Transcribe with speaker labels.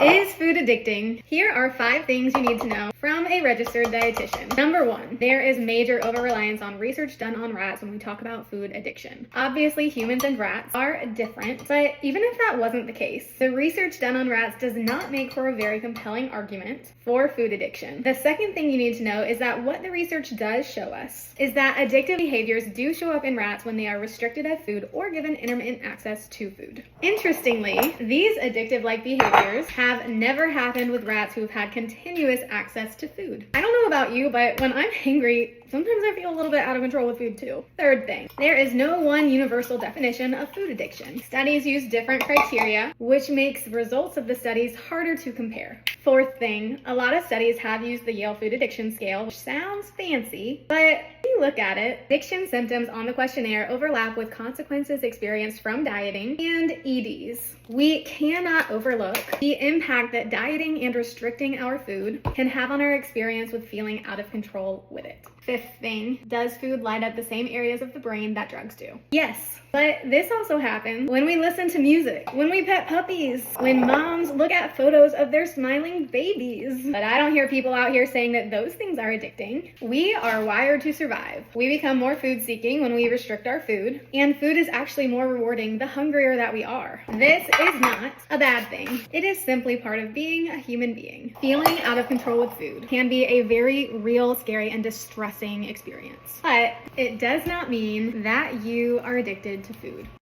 Speaker 1: Is food addicting? Here are 5 things you need to know from a registered dietitian. Number 1, there is major over-reliance on research done on rats when we talk about food addiction. Obviously, humans and rats are different, but even if that wasn't the case, the research done on rats does not make for a very compelling argument for food addiction. The second thing you need to know is that what the research does show us is that addictive behaviors do show up in rats when they are restricted of food or given intermittent access to food. Interestingly, these addictive-like behaviors have never happened with rats who have had continuous access to food. I don't know about you, but when I'm hungry, sometimes I feel a little bit out of control with food too. Third thing, there is no one universal definition of food addiction. Studies use different criteria, which makes the results of the studies harder to compare. Fourth thing, a lot of studies have used the Yale Food Addiction Scale, which sounds fancy, but when you look at it, addiction symptoms on the questionnaire overlap with consequences experienced from dieting and EDs. We cannot overlook the impact that dieting and restricting our food can have on our experience with feeling out of control with it. Fifth thing, does food light up the same areas of the brain that drugs do? Yes, but this also happens when we listen to music, when we pet puppies, when moms look at photos of their smiling babies. But I don't hear people out here saying that those things are addicting. We are wired to survive. We become more food seeking when we restrict our food, and food is actually more rewarding the hungrier that we are. This is not a bad thing. It is simply part of being a human being. Feeling out of control with food can be a very real, scary, and distressing experience. But it does not mean that you are addicted to food.